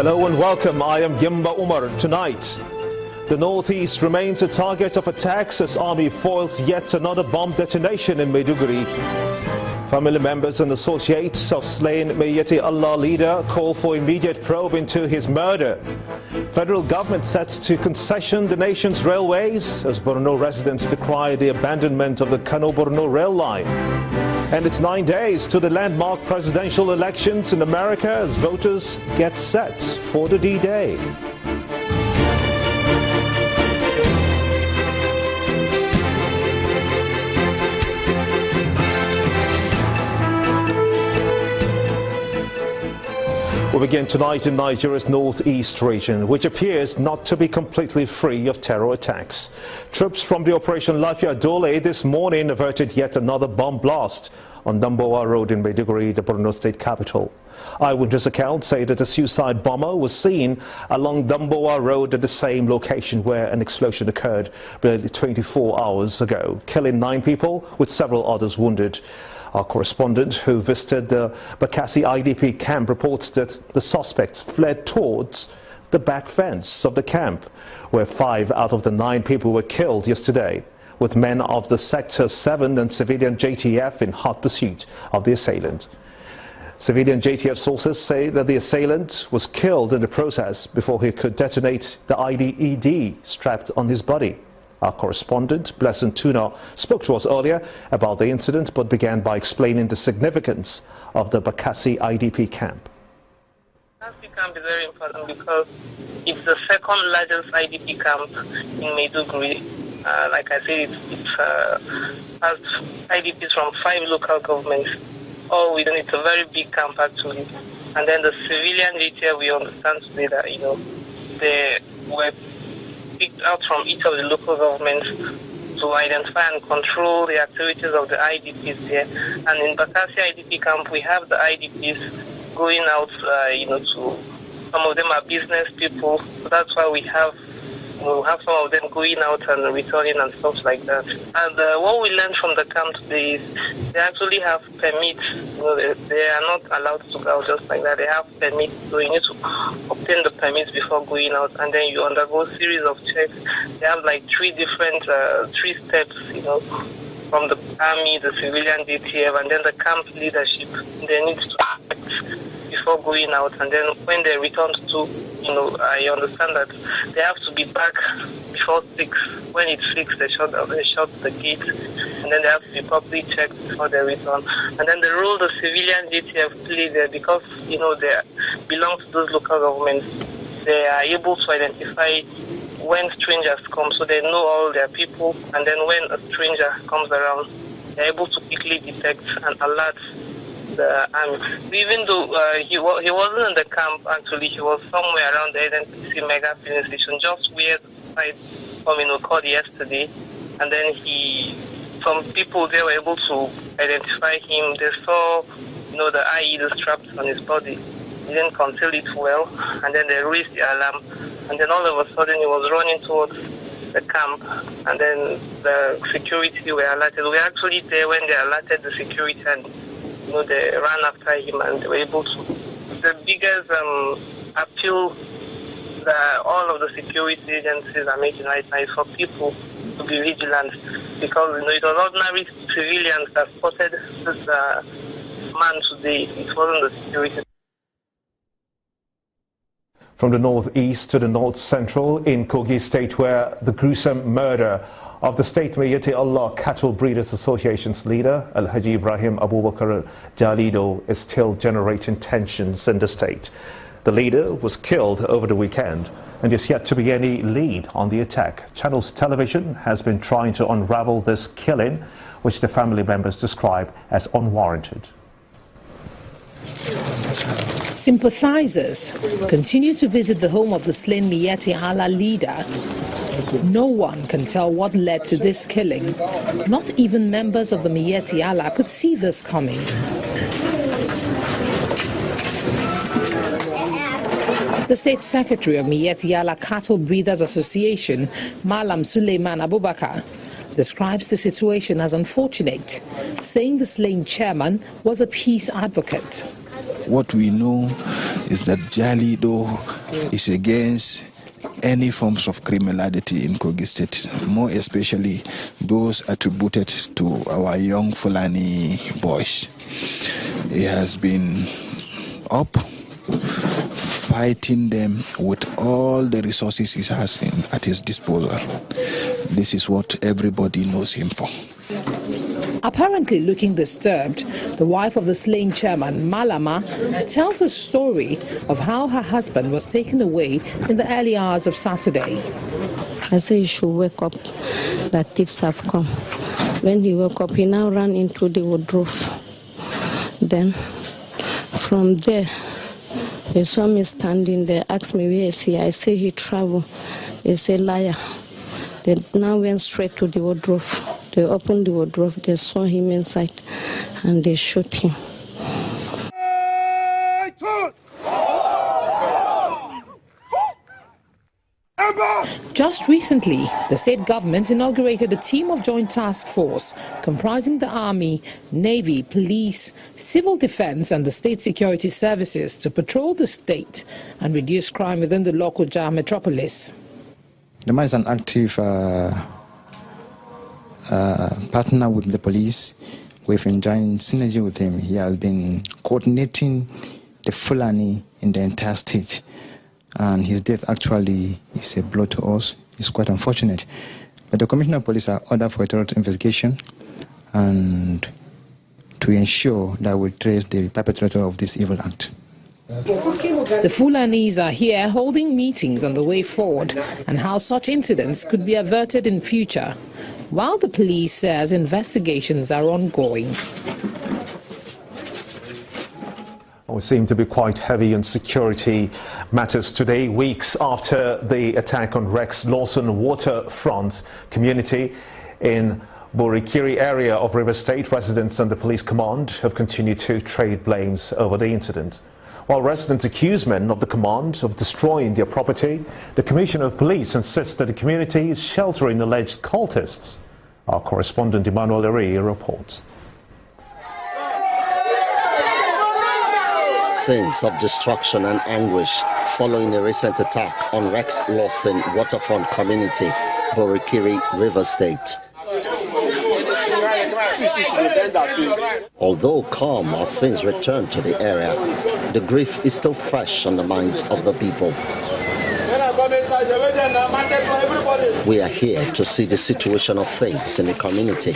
Hello and welcome. I am Gimba Umar. Tonight, the Northeast remains a target of attacks as Army foils yet another bomb detonation in Maiduguri. Family members and associates of slain Miyetti-Allah leader call for immediate probe into his murder. Federal government sets to concession the nation's railways as Borno residents decry the abandonment of the Kano-Borno rail line. And it's 9 days to the landmark presidential elections in America as voters get set for the D-Day. We begin tonight in Nigeria's northeast region, which appears not to be completely free of terror attacks. Troops from the Operation Lafia Dole this morning averted yet another bomb blast on Damboa Road in Maiduguri, the Borno state capital. Eyewitness accounts say that a suicide bomber was seen along Damboa Road at the same location where an explosion occurred barely 24 hours ago, killing 9 people with several others wounded. Our correspondent who visited the Bakassi IDP camp reports that the suspects fled towards the back fence of the camp, where 5 out of the 9 people were killed yesterday, with men of the Sector 7 and civilian JTF in hot pursuit of the assailant. Civilian JTF sources say that the assailant was killed in the process before he could detonate the IED strapped on his body. Our correspondent, Blessing Tuna, spoke to us earlier about the incident, but began by explaining the significance of the Bakassi IDP camp. Bakassi camp is very important because it's the second largest IDP camp in Maiduguri. Like I said, it has IDPs from 5 local governments. All within it's a very big camp actually. And then the civilian JTF, we understand today that, they were picked out from each of the local governments to identify and control the activities of the IDPs there. And in Bakassi IDP camp, we have the IDPs going out, to some of them are business people. So that's why we have some of them going out and returning and stuff like that. And what we learned from the camp today is they actually have permits. They are not allowed to go out just like that. They have permits, so you need to obtain the permits before going out, and then you undergo a series of checks. They have like 3 different 3 steps, from the army, the civilian DTF, and then the camp leadership. They need to act before going out, and then when they return to, I understand that they have to be back before 6. When it's 6, they shut the gate, and then they have to be properly checked before they return. And then the role the civilian JTF play there, because they belong to those local governments, they are able to identify when strangers come, so they know all their people, and then when a stranger comes around, they're able to quickly detect and alert the army. Even though he wasn't in the camp, actually, he was somewhere around the NNPC mega filling station, just where the fight occurred yesterday. And then some people there were able to identify him. They saw, the IED strapped on his body. He didn't conceal it well, and then they raised the alarm. And then all of a sudden, he was running towards the camp, and then the security were alerted. We were actually there when they alerted the security, and they ran after him, and they were able to. The biggest appeal that all of the security agencies are making right now is for people to be vigilant, because it was ordinary civilians that spotted this man today. It wasn't the security. From the northeast to the north central in Kogi State, where the gruesome murder of the state Miyetti-Allah Cattle Breeders Association's leader, Alhaji Ibrahim Abubakar Jalido, is still generating tensions in the state. The leader was killed over the weekend, and there's yet to be any lead on the attack. Channels Television has been trying to unravel this killing, which the family members describe as unwarranted. Sympathizers continue to visit the home of the slain Miyetti-Allah leader. No one can tell what led to this killing. Not even members of the Miyetti-Allah could see this coming. The State Secretary of Miyetti-Allah Cattle Breeders Association, Malam Suleiman Abubakar, describes the situation as unfortunate, saying the slain chairman was a peace advocate. What we know is that Jalido is against any forms of criminality in Kogi State, more especially those attributed to our young Fulani boys. He has been up fighting them with all the resources he has at his disposal. This is what everybody knows him for. Apparently looking disturbed, the wife of the slain chairman, Malama, tells a story of how her husband was taken away in the early hours of Saturday. I said he should wake up, that thieves have come. When he woke up, he now ran into the wardrobe. Then, from there, they saw me standing there, asked me, where is he? I say he traveled. They say, liar. They now went straight to the wardrobe. They opened the wardrobe, they saw him inside, and they shot him. Just recently, the state government inaugurated a team of joint task force comprising the army, navy, police, civil defense and the state security services to patrol the state and reduce crime within the Lokoja metropolis. The man is an active partner with the police. We've enjoyed synergy with him. He has been coordinating the Fulani in the entire state. And his death actually is a blow to us. It's quite unfortunate. But the Commissioner of Police are ordered for a thorough investigation and to ensure that we trace the perpetrator of this evil act. The Fulanis are here holding meetings on the way forward and how such incidents could be averted in future, while the police says investigations are ongoing. We seem to be quite heavy on security matters today, weeks after the attack on Rex Lawson waterfront community in Burikiri area of River State. Residents and the police command have continued to trade blames over the incident. While residents accuse men of the command of destroying their property, the Commissioner of Police insists that the community is sheltering alleged cultists. Our correspondent Emmanuel Eri reports. Scenes of destruction and anguish following a recent attack on Rex Lawson waterfront community, Burikiri, River State. Although calm has since returned to the area, the grief is still fresh on the minds of the people. We are here to see the situation of things in the community.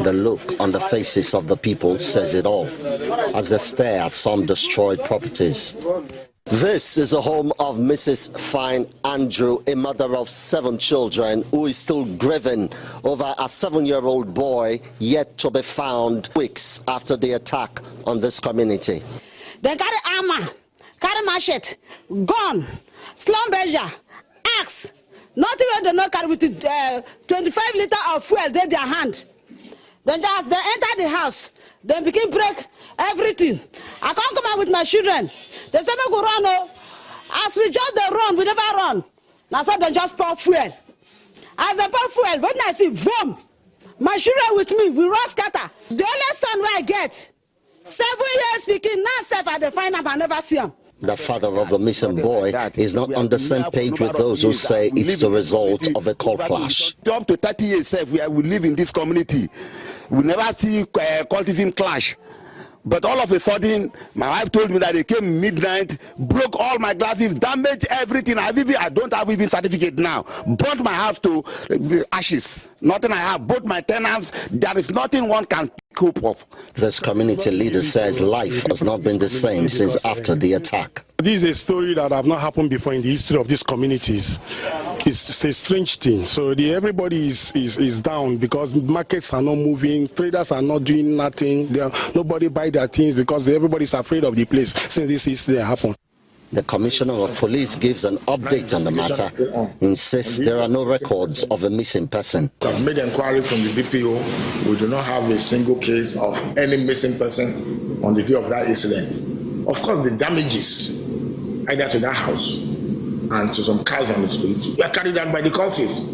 The look on the faces of the people says it all, as they stare at some destroyed properties. This is the home of Mrs. Fine Andrew, a mother of 7 children, who is still grieving over a 7-year-old boy yet to be found weeks after the attack on this community. They carry armor, carry machete, gun, slum measure, axe. Nothing they not carry with 25 liters of fuel in their hand. Then just they enter the house, they begin break everything. I can't come out with my children. They say me go run. Oh. As we just they run, we never run. Now so they just pour fuel. As they pour fuel, when I see boom, my children with me, we run scatter. The only son I get, 7 years speaking, now self I find them and never see them. The father of the missing boy is not on the same page with those who say it's the result of a cold clash. Up to 30 years, we live in this community. We never see cultism clash. But all of a sudden, my wife told me that they came midnight, broke all my glasses, damaged everything. I don't have even certificate now. Burnt my house to the ashes. Nothing I have. Both my tenants, there is nothing one can cope of. This community leader says life has not been the same since after the attack. This is a story that have not happened before in the history of these communities. It's a strange thing. So everybody is down because markets are not moving, traders are not doing nothing. Nobody buy their things because everybody's afraid of the place since this incident happened. The Commissioner of Police gives an update on the matter, insists there are no records of a missing person. I've made inquiry from the DPO. We do not have a single case of any missing person on the day of that incident. Of course, the damages either to that house and to some cars on the street were carried out by the cultists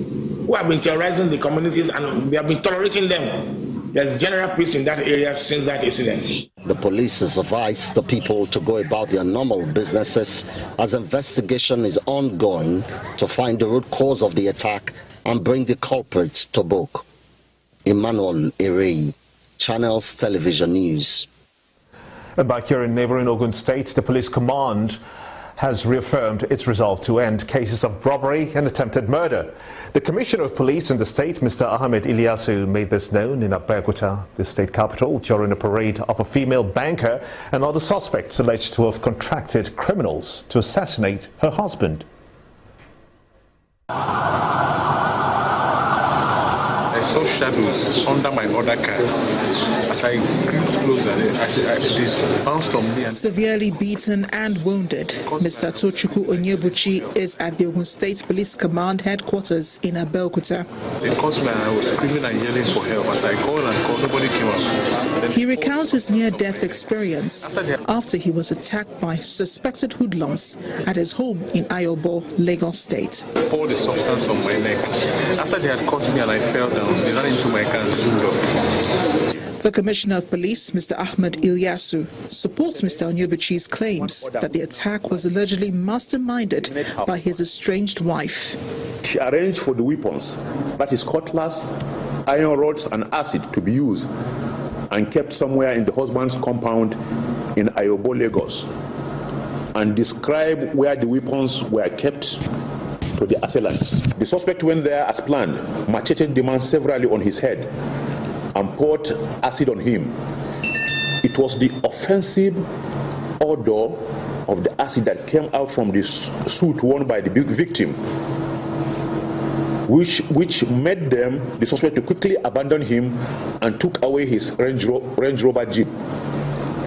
who have been terrorizing the communities and they have been tolerating them. There's general peace in that area since that incident. The police has advised the people to go about their normal businesses as investigation is ongoing to find the root cause of the attack and bring the culprits to book. Emmanuel Ere, Channels Television News. And back here in neighbouring Ogun State, the police command has reaffirmed its resolve to end cases of robbery and attempted murder. The Commissioner of Police in the state, Mr. Ahmed Ilyasu, made this known in Abeokuta, the state capital, during a parade of a female banker and other suspects alleged to have contracted criminals to assassinate her husband. I saw shadows under my other car. As I came closer, they bounced on me. Severely beaten and wounded, Mr. Tochukwu Onyebuchi is at the Ogun State Police Command headquarters in Abeokuta. They caught me and I was screaming and yelling for help. As I called and called, nobody came out. Then he recounts his near-death experience after he was attacked by suspected hoodlums at his home in Ayobo, Lagos State. They poured the substance on my neck. After they had caught me and I fell down, they ran into my car and zoomed off. The Commissioner of Police, Mr. Ahmed Ilyasu, supports Mr. Onyebuchi's claims that the attack was allegedly masterminded by his estranged wife. She arranged for the weapons, that is cutlass, iron rods and acid, to be used and kept somewhere in the husband's compound in Ayobo, Lagos, and described where the weapons were kept to the assailants. The suspect went there as planned, macheted the man severally on his head and poured acid on him. It was the offensive odor of the acid that came out from the suit worn by the victim, which made the suspect to quickly abandon him and took away his Range Rover Jeep,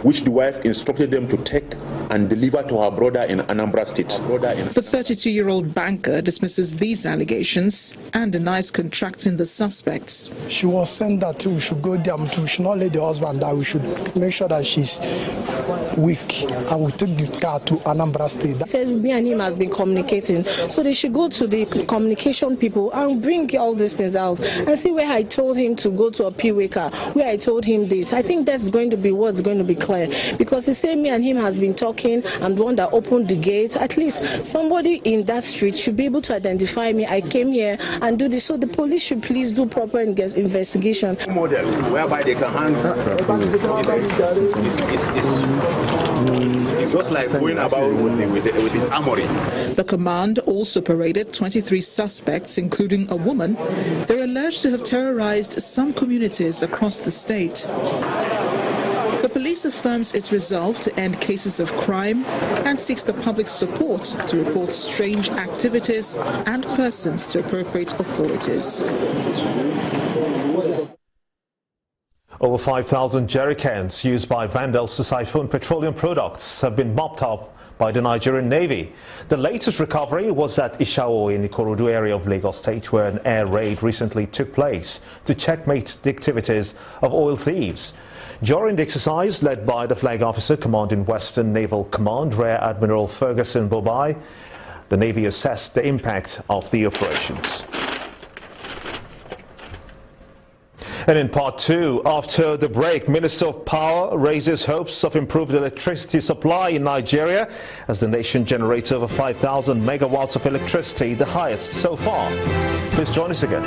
which the wife instructed them to take and deliver to her brother in Anambra State. The 32-year-old banker dismisses these allegations and denies contracting the suspects. She was saying that we should go there, we should not let the husband die, we should make sure that she's weak, and we took the car to Anambra State. He says me and him has been communicating, so they should go to the communication people and bring all these things out and see where I told him to go to a P-Waker, where I told him this. I think that's going to be what's going to be clear, because he said me and him has been talking. I'm the one that opened the gate. At least somebody in that street should be able to identify me. I came here and do this. So the police should please do proper investigation. Model whereby they can handle it's just like going about with the armory. The command also paraded 23 suspects, including a woman. They're alleged to have terrorized some communities across the state. The police affirms its resolve to end cases of crime and seeks the public's support to report strange activities and persons to appropriate authorities. Over 5,000 jerry cans used by vandals to siphon petroleum products have been mopped up by the Nigerian Navy. The latest recovery was at Ishawo in the Ikorodu area of Lagos State, where an air raid recently took place to checkmate the activities of oil thieves. During the exercise, led by the flag officer commanding Western Naval Command, Rear Admiral Ferguson Bobai, the Navy assessed the impact of the operations. And in part two, after the break, Minister of Power raises hopes of improved electricity supply in Nigeria as the nation generates over 5,000 megawatts of electricity, the highest so far. Please join us again.